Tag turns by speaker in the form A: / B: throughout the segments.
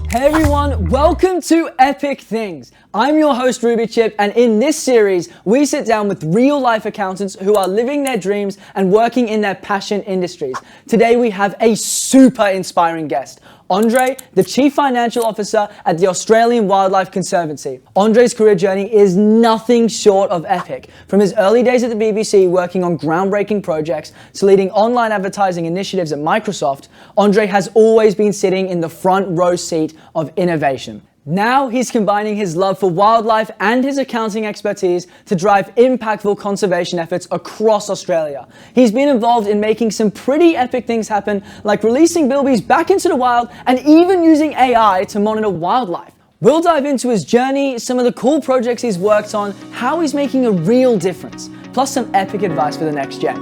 A: Hey everyone, welcome to Epic Things. I'm your host Reuby Chip, and in this series, we sit down with real life accountants who are living their dreams and working in their passion industries. Today we have a super inspiring guest, Andre, the Chief Financial Officer at the Australian Wildlife Conservancy. Andre's career journey is nothing short of epic. From his early days at the BBC working on groundbreaking projects to leading online advertising initiatives at Microsoft, Andre has always been sitting in the front row seat of innovation. Now he's combining his love for wildlife and his accounting expertise to drive impactful conservation efforts across Australia. He's been involved in making some pretty epic things happen, like releasing bilbies back into the wild and even using AI to monitor wildlife. We'll dive into his journey, some of the cool projects he's worked on, how he's making a real difference, plus some epic advice for the next gen.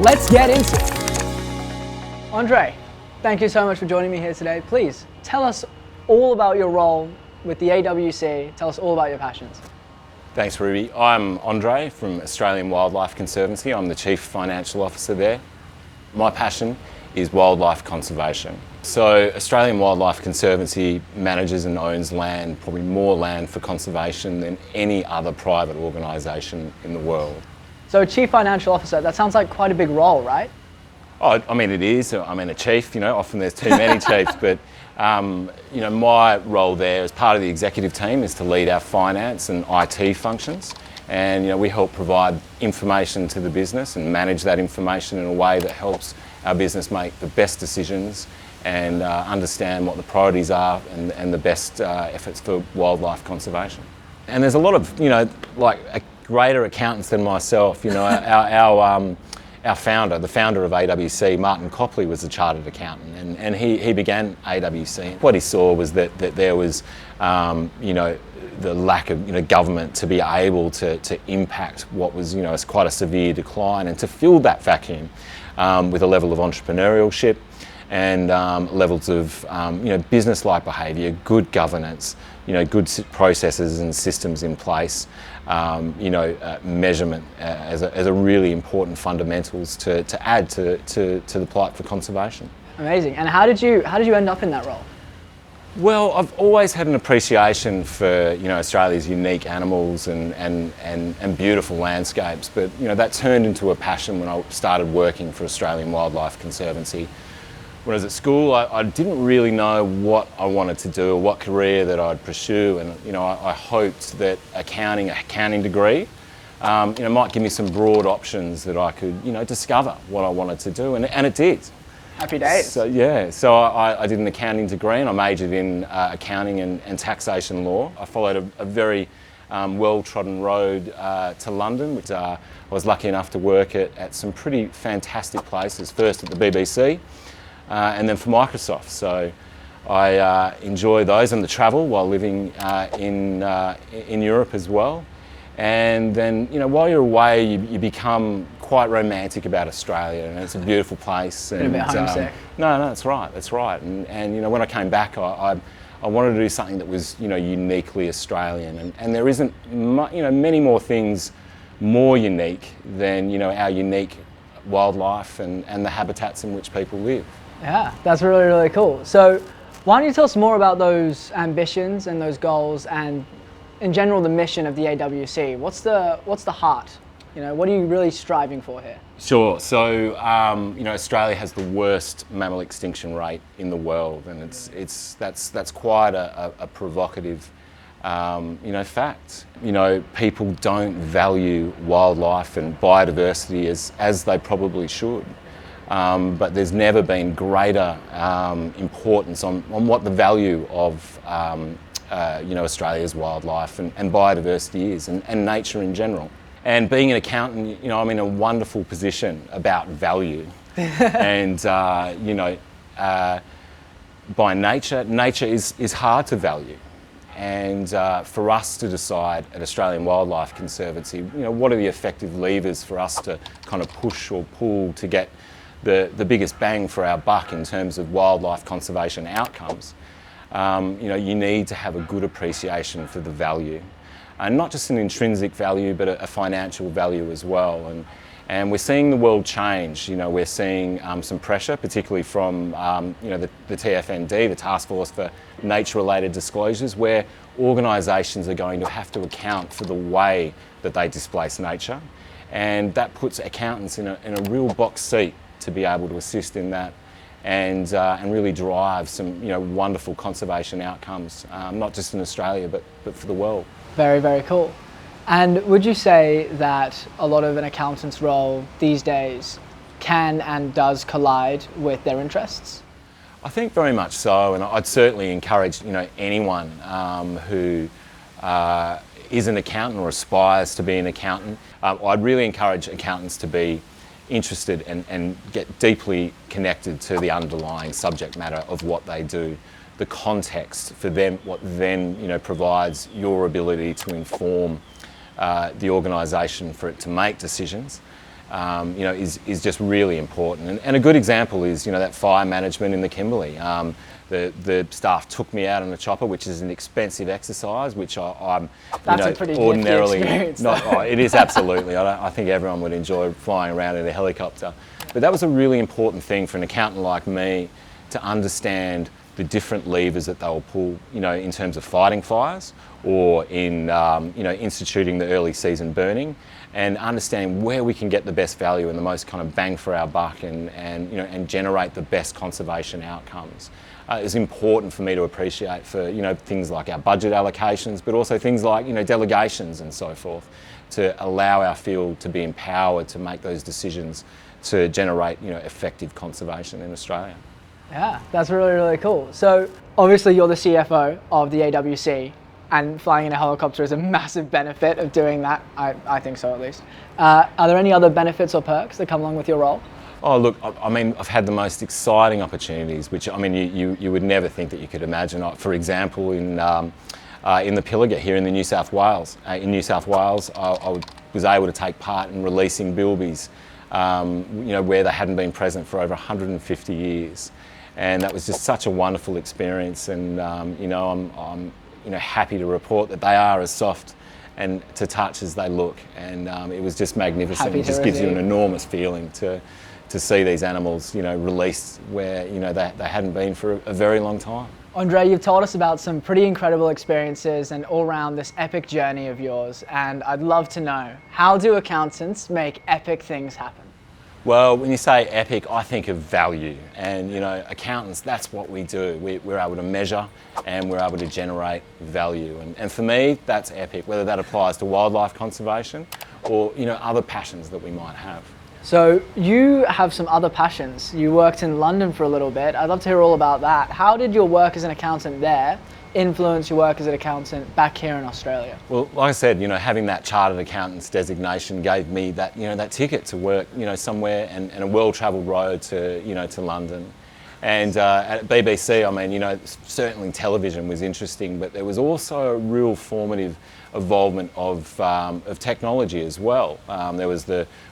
A: Let's get into it. Andre, thank you so much for joining me here today. Please tell us all about your role with the AWC. Tell us all about your passions.
B: Thanks, Reuby. I'm Andre from Australian Wildlife Conservancy. I'm the Chief Financial Officer there. My passion is wildlife conservation. So Australian Wildlife Conservancy manages and owns land, probably more land for conservation than any other private organisation in the world.
A: So Chief Financial Officer, that sounds like quite a big role, right?
B: Oh, I mean, it is. I mean, a chief, often there's too many chiefs, but my role there as part of the executive team is to lead our finance and IT functions. And, we help provide information to the business and manage that information in a way that helps our business make the best decisions and understand what the priorities are and the best efforts for wildlife conservation. And there's a lot of, greater accountants than myself. Our founder, the founder of AWC, Martin Copley, was a chartered accountant, and he began AWC. What he saw was that there was, the lack of government to be able to impact what was quite a severe decline, and to fill that vacuum with a level of entrepreneurship and levels of business-like behaviour, good governance, good processes and systems in place. Measurement as a really important fundamentals to add to the plight for conservation.
A: Amazing. And how did you end up in that role?
B: Well, I've always had an appreciation for Australia's unique animals and beautiful landscapes, but that turned into a passion when I started working for Australian Wildlife Conservancy. When I was at school, I didn't really know what I wanted to do or what career that I'd pursue, and I hoped that a accounting degree might give me some broad options that I could discover what I wanted to do, and it did.
A: Happy days.
B: So yeah, so I did an accounting degree, and I majored in accounting and taxation law. I followed a very well-trodden road to London, which I was lucky enough to work at some pretty fantastic places, first at the BBC, and then for Microsoft. So I enjoy those and the travel while living in Europe as well. And then, while you're away, you become quite romantic about Australia, and it's a beautiful place. And,
A: a bit homesick.
B: No, that's right. And when I came back, I wanted to do something that was uniquely Australian, and there isn't many more things more unique than our unique wildlife and the habitats in which people live. Yeah,
A: that's really, really cool. So why don't you tell us more about those ambitions and those goals, and in general the mission of the AWC? What's the heart? What are you really striving for here?
B: Sure. So Australia has the worst mammal extinction rate in the world, and that's quite a provocative fact. People don't value wildlife and biodiversity as they probably should. But there's never been greater importance on what the value of Australia's wildlife and biodiversity is, and nature in general. And being an accountant, I'm in a wonderful position about value. And by nature is hard to value. And for us to decide at Australian Wildlife Conservancy, what are the effective levers for us to kind of push or pull to get the biggest bang for our buck in terms of wildlife conservation outcomes, you need to have a good appreciation for the value. And not just an intrinsic value, but a financial value as well. And we're seeing the world change. You know, we're seeing some pressure, particularly from you know, the TFND, the Task Force for Nature-Related Disclosures, where organisations are going to have to account for the way that they displace nature. And that puts accountants in a real box seat to be able to assist in that and really drive some, you know, wonderful conservation outcomes, not just in Australia, but for the world.
A: Very, very cool. And would you say that a lot of an accountant's role these days can and does collide with their interests?
B: I think very much so, and I'd certainly encourage, you know, anyone who is an accountant or aspires to be an accountant. I'd really encourage accountants to be interested and get deeply connected to the underlying subject matter of what they do, the context for them, what then, you know, provides your ability to inform the organisation for it to make decisions. You know, is just really important. And a good example is, you know, that fire management in the Kimberley. The staff took me out on a chopper, which is an expensive exercise, which I'm
A: That's a pretty
B: ordinarily
A: experience,
B: not. Oh, it is absolutely. I think everyone would enjoy flying around in a helicopter. But that was a really important thing for an accountant like me to understand the different levers that they'll pull, you know, in terms of fighting fires or in, you know, instituting the early season burning, and understanding where we can get the best value and the most kind of bang for our buck and you know, and generate the best conservation outcomes. It's important for me to appreciate for, you know, things like our budget allocations, but also things like, you know, delegations and so forth, to allow our field to be empowered to make those decisions to generate, you know, effective conservation in Australia.
A: Yeah, that's really, really cool. So obviously you're the CFO of the AWC, and flying in a helicopter is a massive benefit of doing that. I think so, at least. Are there any other benefits or perks that come along with your role?
B: Oh, look, I mean, I've had the most exciting opportunities, which, I mean, you would never think that you could imagine. For example, in the Pilliga here in New South Wales. I was able to take part in releasing bilbies, you know, where they hadn't been present for over 150 years. And that was just such a wonderful experience. And, you know, I'm you know, happy to report that they are as soft and to touch as they look. And it was just magnificent. It just gives you an enormous feeling to see these animals, you know, released where, you know, they hadn't been for a very long time.
A: Andre, you've told us about some pretty incredible experiences and all around this epic journey of yours. And I'd love to know, how do accountants make epic things happen?
B: Well, when you say epic, I think of value. And, you know, accountants, that's what we do. We're able to measure and we're able to generate value. And for me, that's epic, whether that applies to wildlife conservation or, you know, other passions that we might have.
A: So you have some other passions. You worked in London for a little bit. I'd love to hear all about that. How did your work as an accountant there influence your work as an accountant back here in Australia? Well,
B: like I said, you know, having that chartered accountant's designation gave me that, you know, that ticket to work, you know, somewhere and a well-travelled road to, you know, to London. And at BBC, I mean, you know, certainly television was interesting, but there was also a real formative involvement of technology as well. There was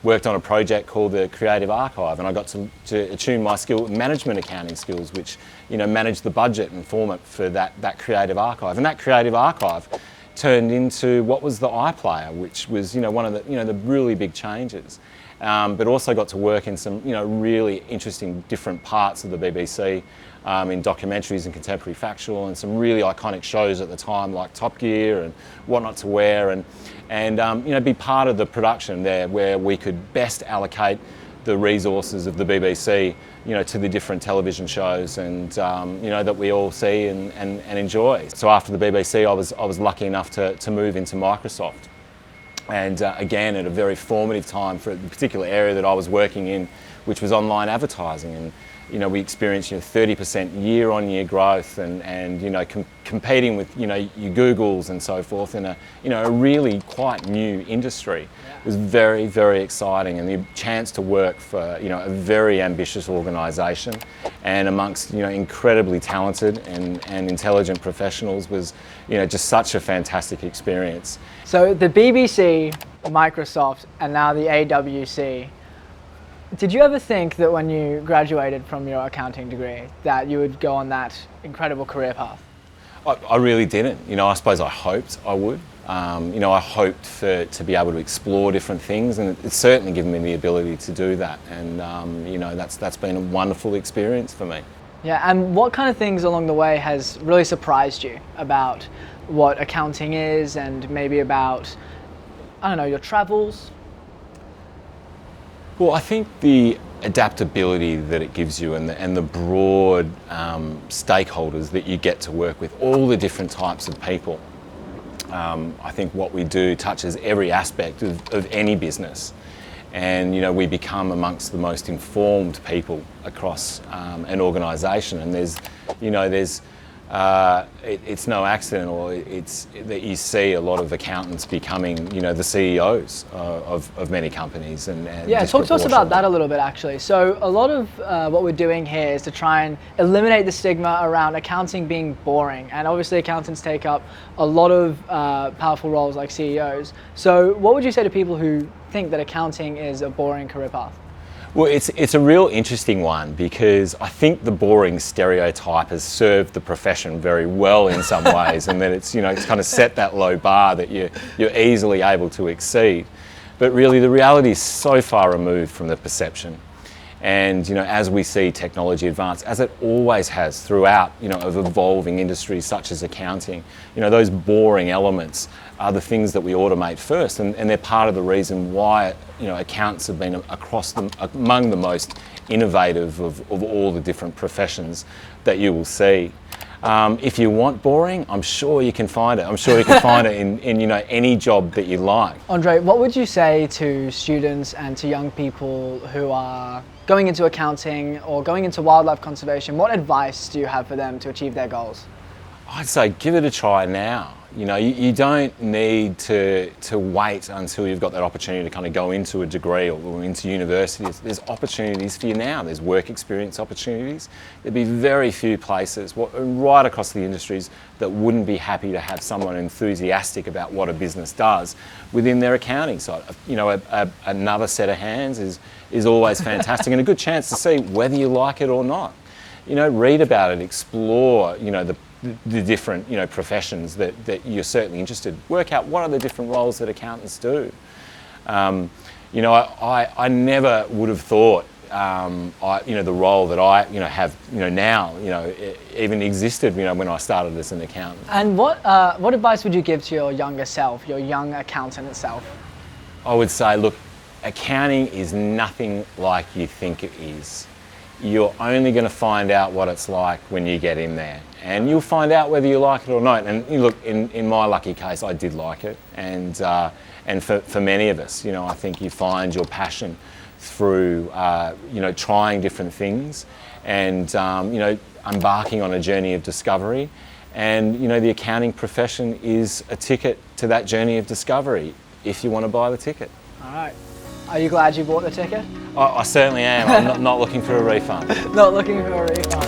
B: worked on a project called the Creative Archive, and I got to attune my management accounting skills, which, you know, managed the budget and format for that Creative Archive. And that Creative Archive turned into what was the iPlayer, which was, you know, one of the, you know, the really big changes. But also got to work in some, you know, really interesting different parts of the BBC, in documentaries and contemporary factual, and some really iconic shows at the time like Top Gear and What Not to Wear, and you know, be part of the production there where we could best allocate the resources of the BBC, you know, to the different television shows and you know, that we all see and enjoy. So after the BBC, I was lucky enough to move into Microsoft. And again, at a very formative time for the particular area that I was working in, which was online advertising. And, you know, we experienced, you know, 30% year-on-year growth and you know, competing with, you know, your Googles and so forth in a, you know, a really quite new industry. It was very, very exciting, and the chance to work for, you know, a very ambitious organisation and amongst, you know, incredibly talented and intelligent professionals was, you know, just such a fantastic experience.
A: So the BBC, Microsoft, and now the AWC, did you ever think that when you graduated from your accounting degree that you would go on that incredible career path?
B: I really didn't. You know, I suppose I hoped I would. You know, I hoped to be able to explore different things, and it's certainly given me the ability to do that. And you know, that's been a wonderful experience for me.
A: Yeah, and what kind of things along the way has really surprised you about what accounting is, and maybe about, I don't know, your travels?
B: Well, I think the adaptability that it gives you, and the broad stakeholders that you get to work with, all the different types of people. I think what we do touches every aspect of any business, and you know, we become amongst the most informed people across an organisation. And it's no accident, or it's that you see a lot of accountants becoming, you know, the CEOs of many companies. And
A: yeah, talk to us about that a little bit, actually. So a lot of what we're doing here is to try and eliminate the stigma around accounting being boring, and obviously accountants take up a lot of powerful roles like CEOs. So what would you say to people who think that accounting is a boring career path?
B: Well, it's a real interesting one, because I think the boring stereotype has served the profession very well in some ways, and that it's, you know, it's kind of set that low bar that you're easily able to exceed. But really, the reality is so far removed from the perception. And you know, as we see technology advance, as it always has throughout, you know, of evolving industries such as accounting, you know, those boring elements are the things that we automate first, and they're part of the reason why, you know, accountants have been among the most innovative of all the different professions that you will see. If you want boring, I'm sure you can find it. I'm sure you can find it in you know, any job that you like.
A: Andre, what would you say to students and to young people who are going into accounting or going into wildlife conservation? What advice do you have for them to achieve their goals?
B: I'd say give it a try now. You know, you don't need to wait until you've got that opportunity to kind of go into a degree or into university. There's opportunities for you now. There's work experience opportunities. There'd be very few places right across the industries that wouldn't be happy to have someone enthusiastic about what a business does within their accounting side. You know, another set of hands is always fantastic, and a good chance to see whether you like it or not. You know, read about it, explore, you know, the different, you know, professions that you're certainly interested. Work out what are the different roles that accountants do. You know, I never would have thought, you know, the role that I, you know, have, you know, now, you know, even existed, you know, when I started as an accountant.
A: And what advice would you give to your younger self, your young accountant itself?
B: I would say, look, accounting is nothing like you think it is. You're only going to find out what it's like when you get in there, and you'll find out whether you like it or not. And you look, in my lucky case, I did like it, and for many of us, you know, I think you find your passion through you know, trying different things, and you know, embarking on a journey of discovery. And you know, the accounting profession is a ticket to that journey of discovery if you want to buy the ticket.
A: All right. Are you glad you bought the ticket?
B: I certainly am. I'm not looking for a refund.
A: Not looking for a refund.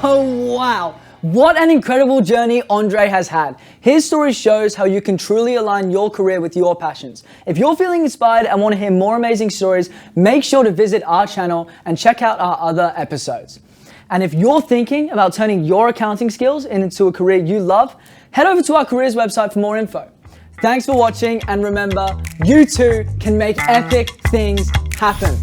A: Oh wow, what an incredible journey Andre has had. His story shows how you can truly align your career with your passions. If you're feeling inspired and want to hear more amazing stories, make sure to visit our channel and check out our other episodes. And if you're thinking about turning your accounting skills into a career you love, head over to our careers website for more info. Thanks for watching, and remember, you too can make epic things happen.